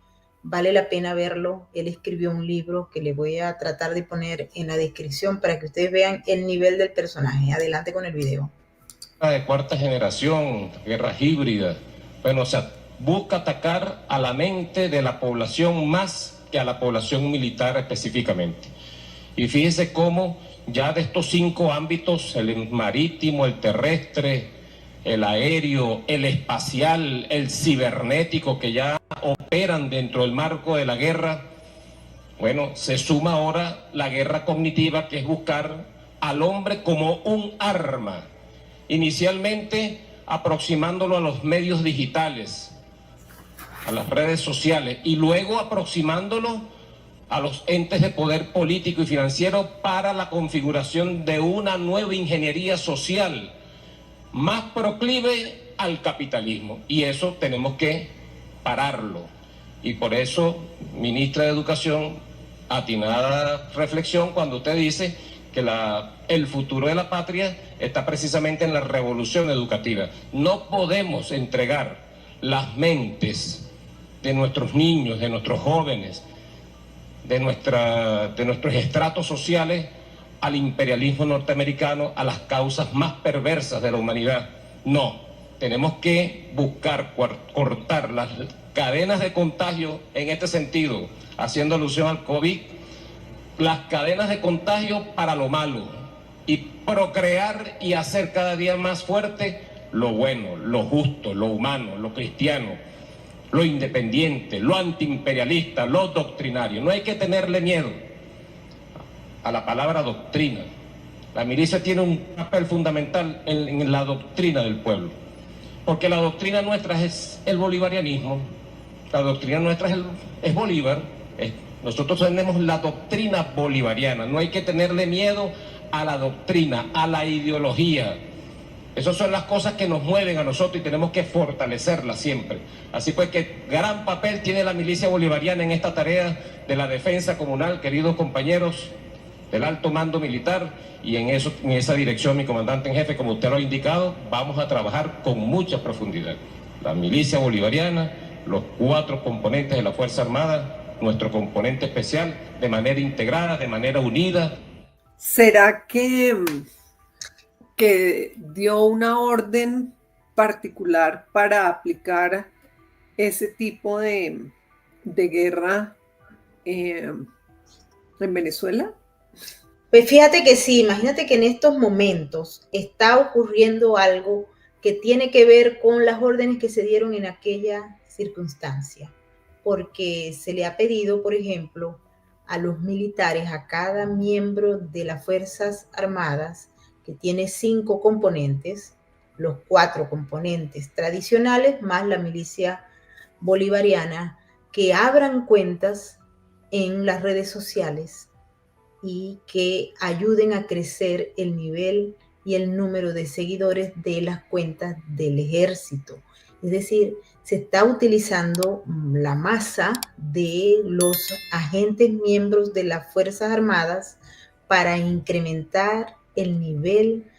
vale la pena verlo. Él escribió un libro que le voy a tratar de poner en la descripción para que ustedes vean el nivel del personaje. Adelante con el video. De cuarta generación, guerras híbridas. Bueno, o sea, busca atacar a la mente de la población más que a la población militar específicamente. Y fíjese cómo ya de estos 5 ámbitos, el marítimo, el terrestre, el aéreo, el espacial, el cibernético, que ya operan dentro del marco de la guerra, bueno, se suma ahora la guerra cognitiva, que es buscar al hombre como un arma, inicialmente aproximándolo a los medios digitales, a las redes sociales, y luego aproximándolo a los entes de poder político y financiero para la configuración de una nueva ingeniería social más proclive al capitalismo. Y eso tenemos que pararlo. Y por eso, ministra de Educación, atinada reflexión cuando usted dice que el futuro de la patria está precisamente en la revolución educativa. No podemos entregar las mentes de nuestros niños, de nuestros jóvenes, de nuestros estratos sociales al imperialismo norteamericano, a las causas más perversas de la humanidad. No, tenemos que buscar cortar las cadenas de contagio en este sentido, haciendo alusión al COVID, las cadenas de contagio para lo malo y procrear y hacer cada día más fuerte lo bueno, lo justo, lo humano, lo cristiano, lo independiente, lo antiimperialista, lo doctrinario. No hay que tenerle miedo a la palabra doctrina. La milicia tiene un papel fundamental en la doctrina del pueblo, porque la doctrina nuestra es el bolivarianismo, la doctrina nuestra es Bolívar. Nosotros tenemos la doctrina bolivariana. No hay que tenerle miedo a la doctrina, a la ideología. Esas son las cosas que nos mueven a nosotros y tenemos que fortalecerlas siempre. Así pues que gran papel tiene la milicia bolivariana en esta tarea de la defensa comunal, queridos compañeros del alto mando militar, y en esa dirección, mi comandante en jefe, como usted lo ha indicado, vamos a trabajar con mucha profundidad. La milicia bolivariana, los 4 componentes de la Fuerza Armada, nuestro componente especial, de manera integrada, de manera unida. ¿Será que dio una orden particular para aplicar ese tipo de guerra en Venezuela? Pues fíjate que sí, imagínate que en estos momentos está ocurriendo algo que tiene que ver con las órdenes que se dieron en aquella circunstancia, porque se le ha pedido, por ejemplo, a los militares, a cada miembro de las Fuerzas Armadas, que tiene 5 componentes, los 4 componentes tradicionales, más la milicia bolivariana, que abran cuentas en las redes sociales y que ayuden a crecer el nivel y el número de seguidores de las cuentas del ejército. Es decir, se está utilizando la masa de los agentes miembros de las Fuerzas Armadas para incrementar el nivel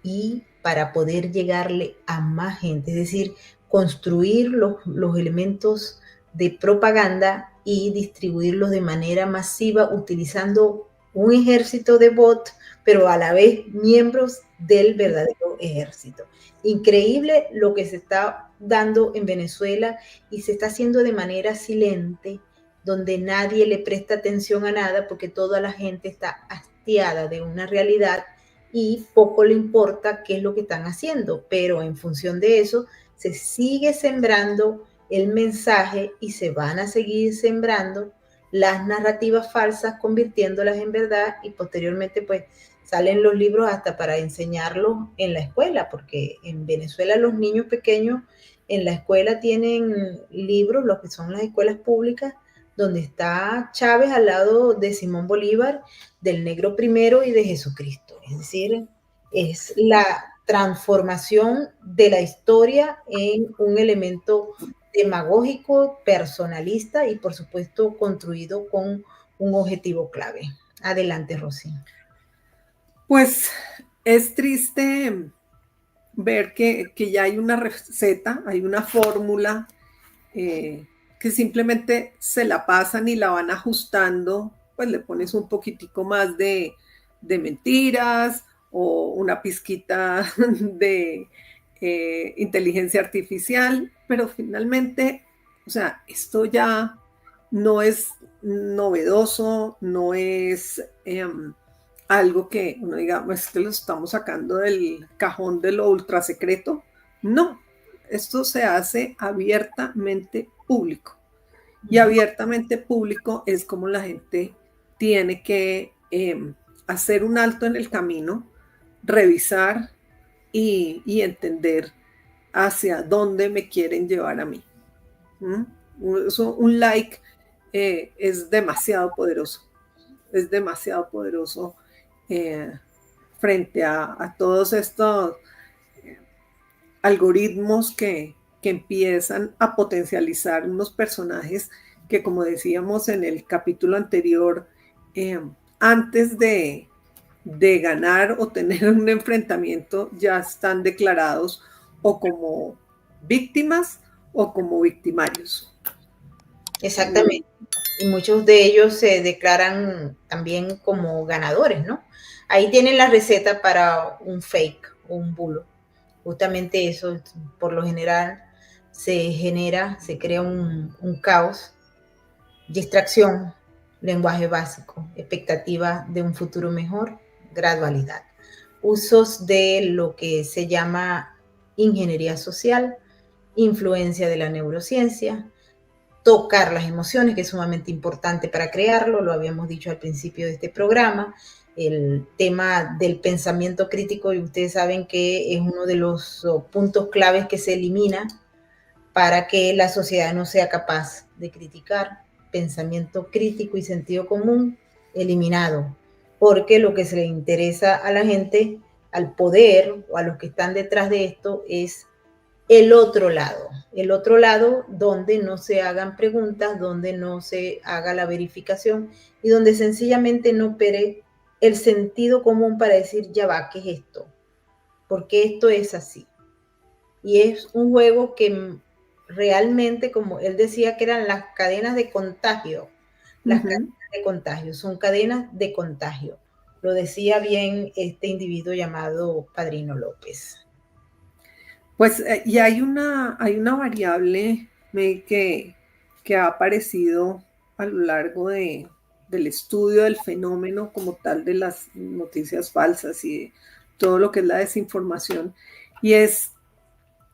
y para poder llegarle a más gente. Es decir, construir los elementos de propaganda y distribuirlos de manera masiva utilizando un ejército de bots, pero a la vez miembros del verdadero ejército. Increíble lo que se está dando en Venezuela y se está haciendo de manera silente, donde nadie le presta atención a nada porque toda la gente está hastiada de una realidad y poco le importa qué es lo que están haciendo, pero en función de eso se sigue sembrando el mensaje y se van a seguir sembrando las narrativas falsas, convirtiéndolas en verdad, y posteriormente pues salen los libros hasta para enseñarlos en la escuela, porque en Venezuela los niños pequeños en la escuela tienen libros, los que son las escuelas públicas, donde está Chávez al lado de Simón Bolívar, del Negro Primero y de Jesucristo. Es decir, es la transformación de la historia en un elemento demagógico, personalista y por supuesto construido con un objetivo clave. Adelante, Rosy. Pues es triste ver que ya hay una receta, hay una fórmula que simplemente se la pasan y la van ajustando, pues le pones un poquitico más de mentiras o una pizquita de inteligencia artificial, pero finalmente, o sea, esto ya no es novedoso, no es algo que uno diga, pues que lo estamos sacando del cajón de lo ultra secreto. No, esto se hace abiertamente público. Y abiertamente público es como la gente tiene que hacer un alto en el camino, revisar y entender hacia dónde me quieren llevar a mí. Un like es demasiado poderoso. Es demasiado poderoso frente a todos estos algoritmos que empiezan a potencializar unos personajes que, como decíamos en el capítulo anterior, antes de ganar o tener un enfrentamiento ya están declarados o como víctimas o como victimarios. Exactamente. Y muchos de ellos se declaran también como ganadores, ¿no? Ahí tienen la receta para un fake o un bulo. Justamente eso, por lo general, se crea un caos, distracción, lenguaje básico, expectativa de un futuro mejor, gradualidad. Usos de lo que se llama ingeniería social, influencia de la neurociencia, tocar las emociones, que es sumamente importante para crearlo, lo habíamos dicho al principio de este programa, el tema del pensamiento crítico, y ustedes saben que es uno de los puntos claves que se elimina para que la sociedad no sea capaz de criticar. Pensamiento crítico y sentido común eliminado, porque lo que se le interesa a la gente, al poder o a los que están detrás de esto es el otro lado donde no se hagan preguntas, donde no se haga la verificación y donde sencillamente no opere el sentido común para decir, ya va, ¿qué es esto? Porque esto es así. Y es un juego que realmente, como él decía, que eran las cadenas de contagio. Las cadenas de contagio, son cadenas de contagio. Lo decía bien este individuo llamado Padrino López. Pues, y hay una variable que ha aparecido a lo largo del estudio del fenómeno como tal de las noticias falsas y de todo lo que es la desinformación, y es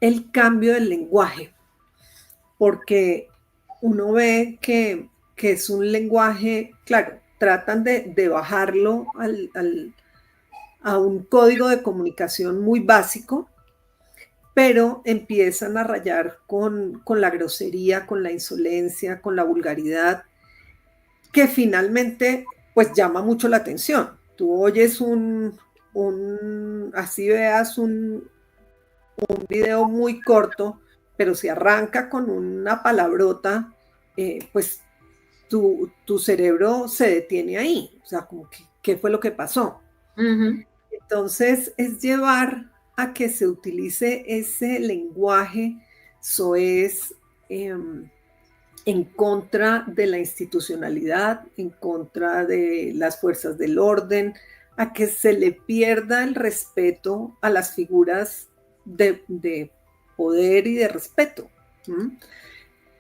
el cambio del lenguaje, porque uno ve que es un lenguaje, claro, tratan de bajarlo a un código de comunicación muy básico, pero empiezan a rayar con la grosería, con la insolencia, con la vulgaridad, que finalmente pues llama mucho la atención. Tú oyes así veas un video muy corto, pero si arranca con una palabrota, pues tu cerebro se detiene ahí, o sea, como que, ¿qué fue lo que pasó? Entonces, es llevar a que se utilice ese lenguaje soez en contra de la institucionalidad, en contra de las fuerzas del orden, a que se le pierda el respeto a las figuras de poder y de respeto.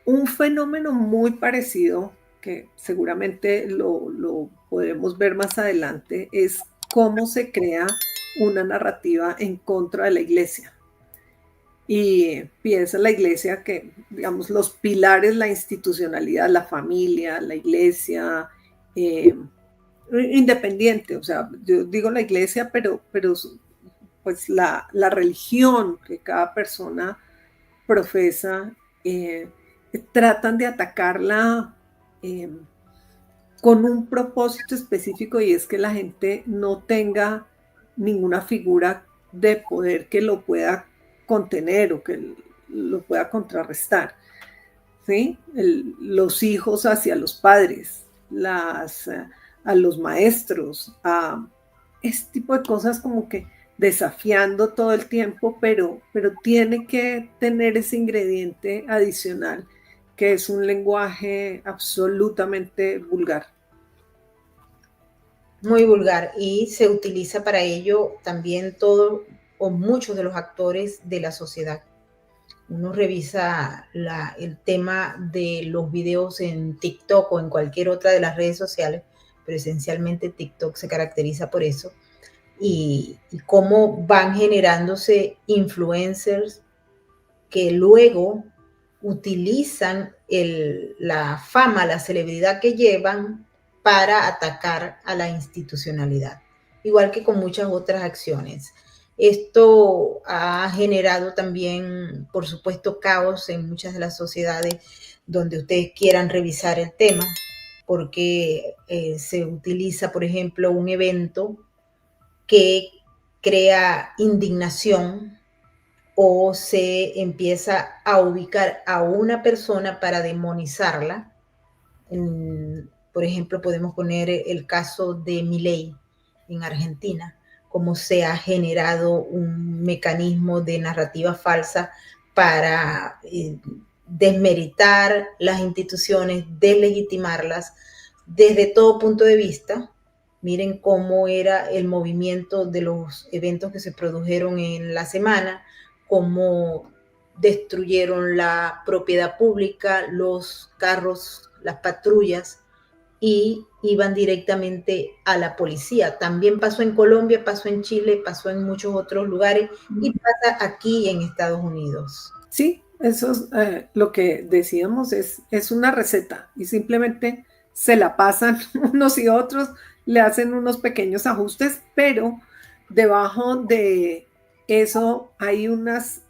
Un fenómeno muy parecido, que seguramente lo podremos ver más adelante, es cómo se crea una narrativa en contra de la iglesia. Y piensa la iglesia que, digamos, los pilares, la institucionalidad, la familia, la iglesia, independiente, o sea, yo digo la iglesia, pero pues la religión que cada persona profesa, tratan de atacarla con un propósito específico, y es que la gente no tenga ninguna figura de poder que lo pueda contener o que lo pueda contrarrestar, ¿sí? Los hijos hacia los padres, a los maestros, a este tipo de cosas, como que desafiando todo el tiempo, pero tiene que tener ese ingrediente adicional, que es un lenguaje absolutamente vulgar. Muy vulgar, y se utiliza para ello también todo o muchos de los actores de la sociedad. Uno revisa el tema de los videos en TikTok o en cualquier otra de las redes sociales, pero esencialmente TikTok se caracteriza por eso, y cómo van generándose influencers que luego utilizan la fama, la celebridad que llevan para atacar a la institucionalidad, igual que con muchas otras acciones. Esto ha generado también, por supuesto, caos en muchas de las sociedades donde ustedes quieran revisar el tema, porque se utiliza, por ejemplo, un evento que crea indignación, o se empieza a ubicar a una persona para demonizarla. Por ejemplo, podemos poner el caso de Milei en Argentina, cómo se ha generado un mecanismo de narrativa falsa para desmeritar las instituciones, deslegitimarlas desde todo punto de vista. Miren cómo era el movimiento de los eventos que se produjeron en la semana, cómo destruyeron la propiedad pública, los carros, las patrullas, y iban directamente a la policía. También pasó en Colombia, pasó en Chile, pasó en muchos otros lugares, y pasa aquí en Estados Unidos. Sí, eso es lo que decíamos, es una receta, y simplemente se la pasan unos y otros, le hacen unos pequeños ajustes, pero debajo de eso hay unas,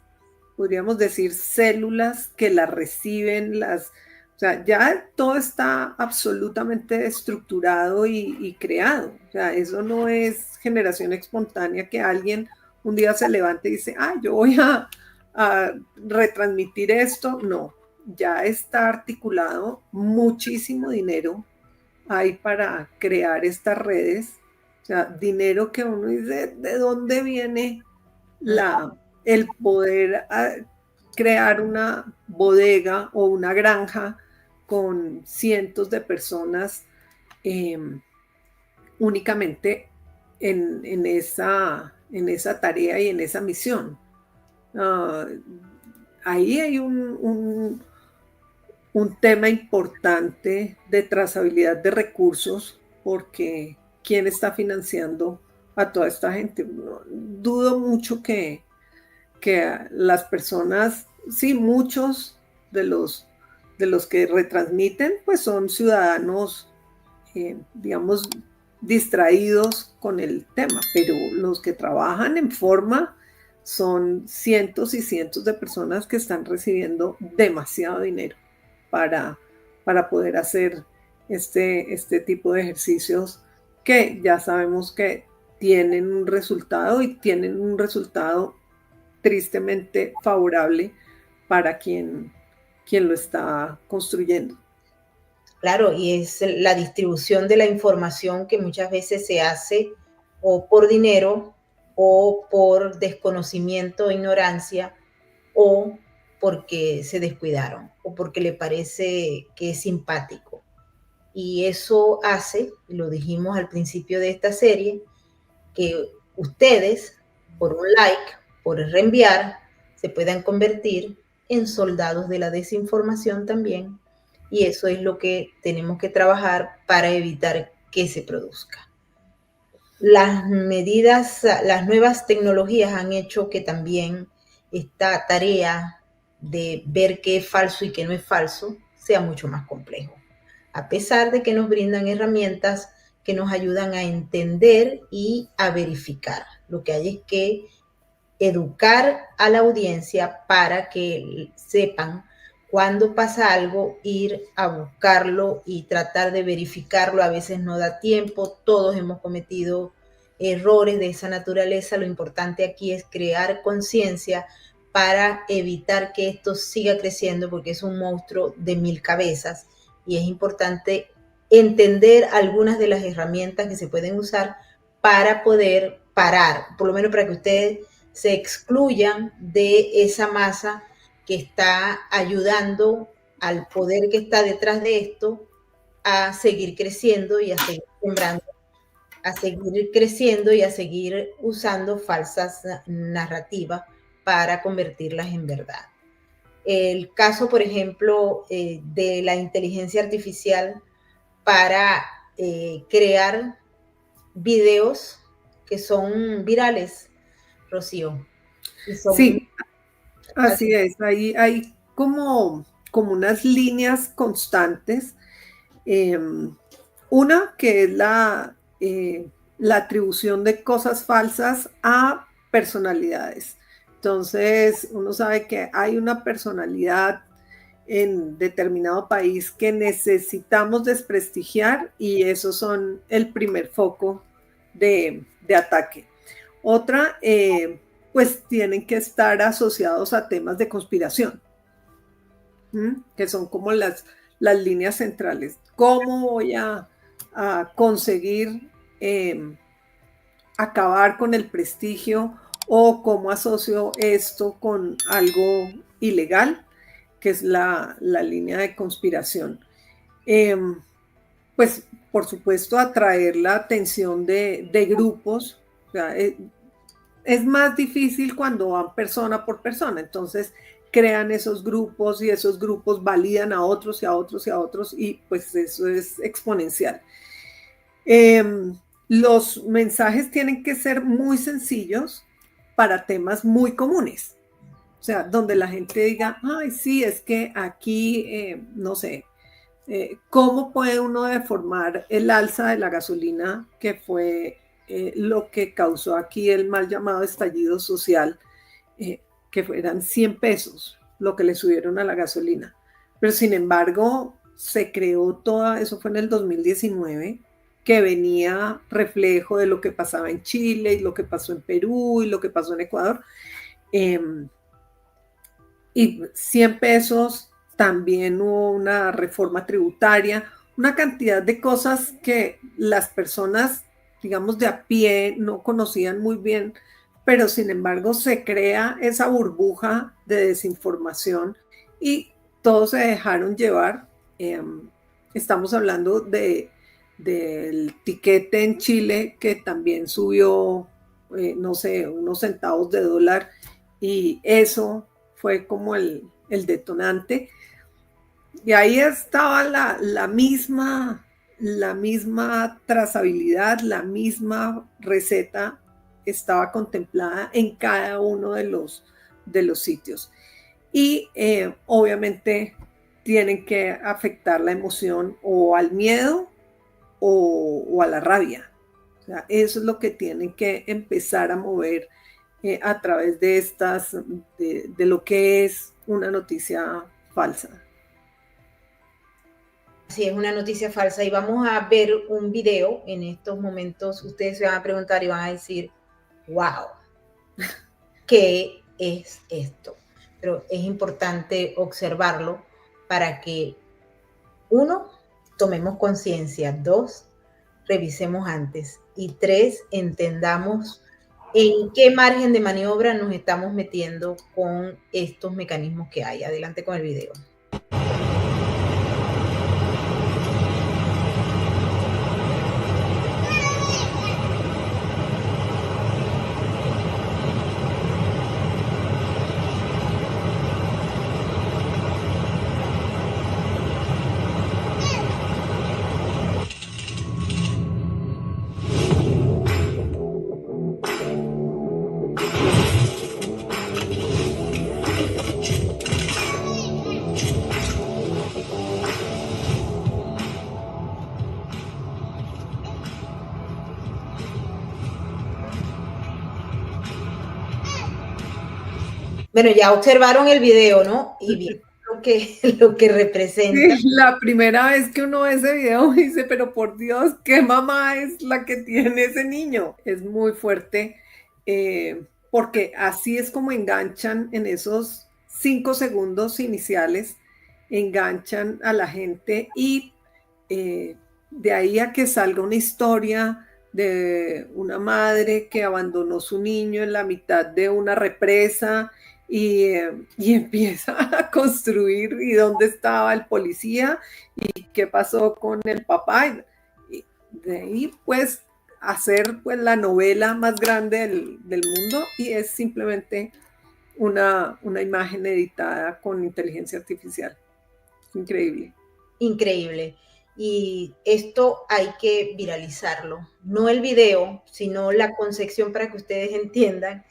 podríamos decir, células que las reciben, o sea, ya todo está absolutamente estructurado y creado. O sea, eso no es generación espontánea que alguien un día se levante y dice, yo voy a retransmitir esto. No, ya está articulado, muchísimo dinero hay para crear estas redes. O sea, dinero que uno dice, ¿de dónde viene el poder crear una bodega o una granja con cientos de personas únicamente en esa tarea y en esa misión? Ahí hay un tema importante de trazabilidad de recursos, porque ¿quién está financiando a toda esta gente? Dudo mucho que las personas, sí, muchos de los que retransmiten, pues son ciudadanos, digamos, distraídos con el tema, pero los que trabajan en forma son cientos y cientos de personas que están recibiendo demasiado dinero para poder hacer este tipo de ejercicios, que ya sabemos que tienen un resultado, y tienen un resultado tristemente favorable para quien lo está construyendo. Claro, y es la distribución de la información que muchas veces se hace o por dinero o por desconocimiento o ignorancia o porque se descuidaron o porque le parece que es simpático. Y eso hace, lo dijimos al principio de esta serie, que ustedes, por un like, por reenviar, se puedan convertir en soldados de la desinformación también. Y eso es lo que tenemos que trabajar para evitar que se produzca. Las medidas, las nuevas tecnologías han hecho que también esta tarea de ver qué es falso y qué no es falso sea mucho más complejo, a pesar de que nos brindan herramientas que nos ayudan a entender y a verificar. Lo que hay es que educar a la audiencia para que sepan cuando pasa algo, ir a buscarlo y tratar de verificarlo. A veces no da tiempo, todos hemos cometido errores de esa naturaleza. Lo importante aquí es crear conciencia para evitar que esto siga creciendo, porque es un monstruo de 1000 cabezas y es importante entender algunas de las herramientas que se pueden usar para poder parar, por lo menos para que ustedes se excluyan de esa masa que está ayudando al poder que está detrás de esto a seguir creciendo y a seguir sembrando, a seguir creciendo y a seguir usando falsas narrativas para convertirlas en verdad. El caso, por ejemplo, de la inteligencia artificial para crear videos que son virales, Rocío. Sí, así es. Hay como unas líneas constantes. Una que es la atribución de cosas falsas a personalidades. Entonces, uno sabe que hay una personalidad en determinado país que necesitamos desprestigiar y esos son el primer foco de ataque. Otra, pues tienen que estar asociados a temas de conspiración, que son como las líneas centrales. ¿Cómo voy a conseguir acabar con el prestigio o cómo asocio esto con algo ilegal, que es la línea de conspiración? Pues, por supuesto, atraer la atención de grupos. O sea, es más difícil cuando van persona por persona. Entonces, crean esos grupos y esos grupos validan a otros y a otros y a otros y pues eso es exponencial. Los mensajes tienen que ser muy sencillos para temas muy comunes. O sea, donde la gente diga, ay, sí, es que aquí, no sé, ¿cómo puede uno deformar el alza de la gasolina, que fue lo que causó aquí el mal llamado estallido social, que eran 100 pesos lo que le subieron a la gasolina? Pero sin embargo, se creó toda, eso fue en el 2019, que venía reflejo de lo que pasaba en Chile y lo que pasó en Perú y lo que pasó en Ecuador. Y 100 pesos, también hubo una reforma tributaria, una cantidad de cosas que las personas, digamos, de a pie no conocían muy bien, pero sin embargo se crea esa burbuja de desinformación y todos se dejaron llevar. Estamos hablando del tiquete en Chile, que también subió, no sé, unos centavos de dólar, y eso fue como el detonante. Y ahí estaba la misma trazabilidad, la misma receta estaba contemplada en cada uno de los sitios. Y obviamente tienen que afectar la emoción o al miedo o a la rabia. O sea, eso es lo que tienen que empezar a mover a través de de lo que es una noticia falsa. Sí, es una noticia falsa y vamos a ver un video en estos momentos. Ustedes se van a preguntar y van a decir, wow, ¿qué es esto? pero es importante observarlo para que, 1, tomemos conciencia, 2, revisemos antes y 3, entendamos en qué margen de maniobra nos estamos metiendo con estos mecanismos que hay. Adelante con el video. Bueno, ya observaron el video, ¿no? Y vieron lo que representa. Sí, la primera vez que uno ve ese video dice, pero por Dios, ¿qué mamá es la que tiene ese niño? Es muy fuerte, porque así es como enganchan en esos 5 segundos iniciales, enganchan a la gente y de ahí a que salga una historia de una madre que abandonó su niño en la mitad de una represa y empieza a construir y dónde estaba el policía y qué pasó con el papá. Y de ahí pues hacer pues la novela más grande del mundo, y es simplemente una imagen editada con inteligencia artificial. Increíble. Increíble. Y esto hay que viralizarlo. No el video, sino la concepción, para que ustedes entiendan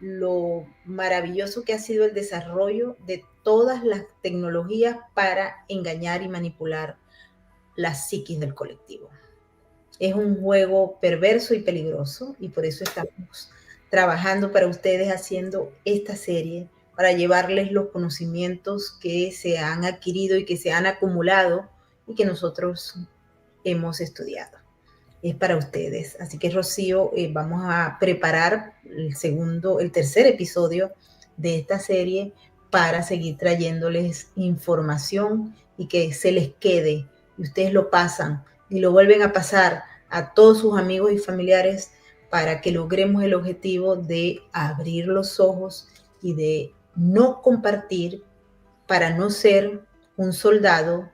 lo maravilloso que ha sido el desarrollo de todas las tecnologías para engañar y manipular la psiquis del colectivo. Es un juego perverso y peligroso, y por eso estamos trabajando para ustedes haciendo esta serie, para llevarles los conocimientos que se han adquirido y que se han acumulado y que nosotros hemos estudiado. Es para ustedes. Así que, Rocío, vamos a preparar el tercer episodio de esta serie para seguir trayéndoles información y que se les quede. Y ustedes lo pasan y lo vuelven a pasar a todos sus amigos y familiares para que logremos el objetivo de abrir los ojos y de no compartir, para no ser un soldado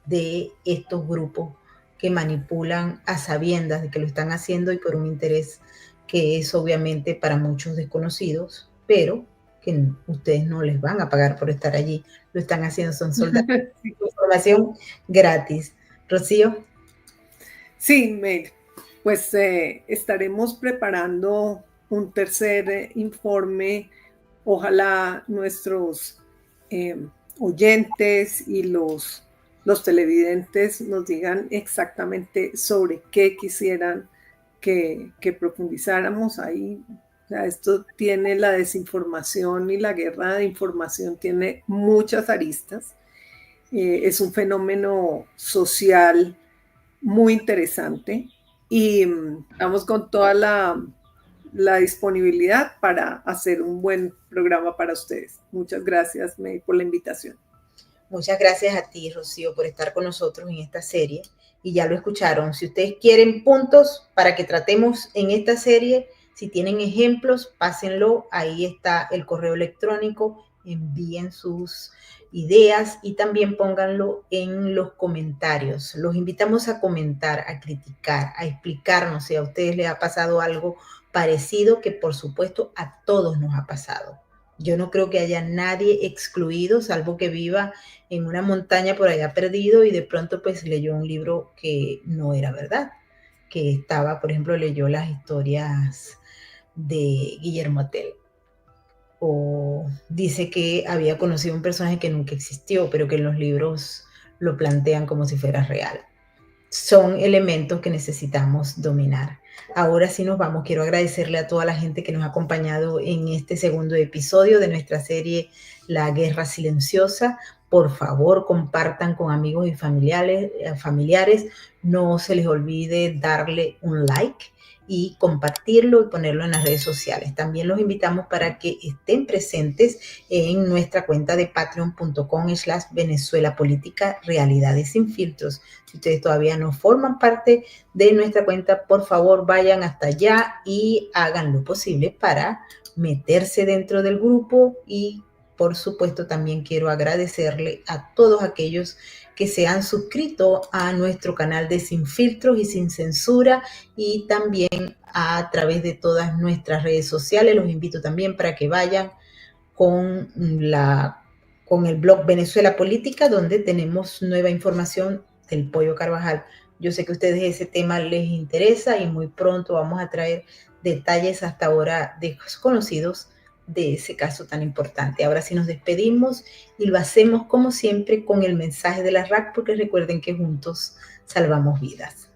de estos grupos que manipulan a sabiendas de que lo están haciendo y por un interés que es obviamente para muchos desconocidos, pero que ustedes no les van a pagar por estar allí. Lo están haciendo, son soldados. Información gratis. Rocío. Sí, Meir, pues estaremos preparando un tercer informe. Ojalá nuestros oyentes y los televidentes nos digan exactamente sobre qué quisieran que profundizáramos ahí. O sea, esto tiene la desinformación y la guerra de información, tiene muchas aristas. Es un fenómeno social muy interesante y estamos con toda la disponibilidad para hacer un buen programa para ustedes. Muchas gracias, May, por la invitación. Muchas gracias a ti, Rocío, por estar con nosotros en esta serie. Y ya lo escucharon. Si ustedes quieren puntos para que tratemos en esta serie, si tienen ejemplos, pásenlo. Ahí está el correo electrónico. Envíen sus ideas y también pónganlo en los comentarios. Los invitamos a comentar, a criticar, a explicarnos si a ustedes les ha pasado algo parecido, que por supuesto a todos nos ha pasado. Yo no creo que haya nadie excluido, salvo que viva en una montaña por allá perdido y de pronto pues leyó un libro que no era verdad, que estaba, por ejemplo, leyó las historias de Guillermo Tell, o dice que había conocido un personaje que nunca existió, pero que en los libros lo plantean como si fuera real. Son elementos que necesitamos dominar. Ahora sí nos vamos. Quiero agradecerle a toda la gente que nos ha acompañado en este segundo episodio de nuestra serie La Guerra Silenciosa. Por favor, compartan con amigos y familiares. No se les olvide darle un like y compartirlo y ponerlo en las redes sociales. También los invitamos para que estén presentes en nuestra cuenta de patreon.com/Venezuela Política Realidades Sin Filtros. Si ustedes todavía no forman parte de nuestra cuenta, por favor vayan hasta allá y hagan lo posible para meterse dentro del grupo. Y por supuesto también quiero agradecerle a todos aquellos que se han suscrito a nuestro canal de Sin Filtros y Sin Censura, y también a través de todas nuestras redes sociales. Los invito también para que vayan con el blog Venezuela Política, donde tenemos nueva información del Pollo Carvajal. Yo sé que a ustedes ese tema les interesa y muy pronto vamos a traer detalles hasta ahora desconocidos de ese caso tan importante. Ahora sí nos despedimos y lo hacemos como siempre con el mensaje de la RAC, porque recuerden que juntos salvamos vidas.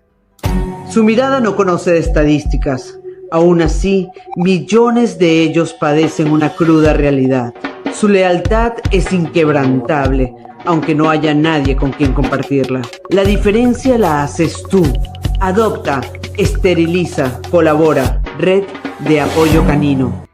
Su mirada no conoce de estadísticas. Aún así, millones de ellos padecen una cruda realidad. Su lealtad es inquebrantable, aunque no haya nadie con quien compartirla. La diferencia la haces tú. Adopta, esteriliza, colabora. Red de Apoyo Canino.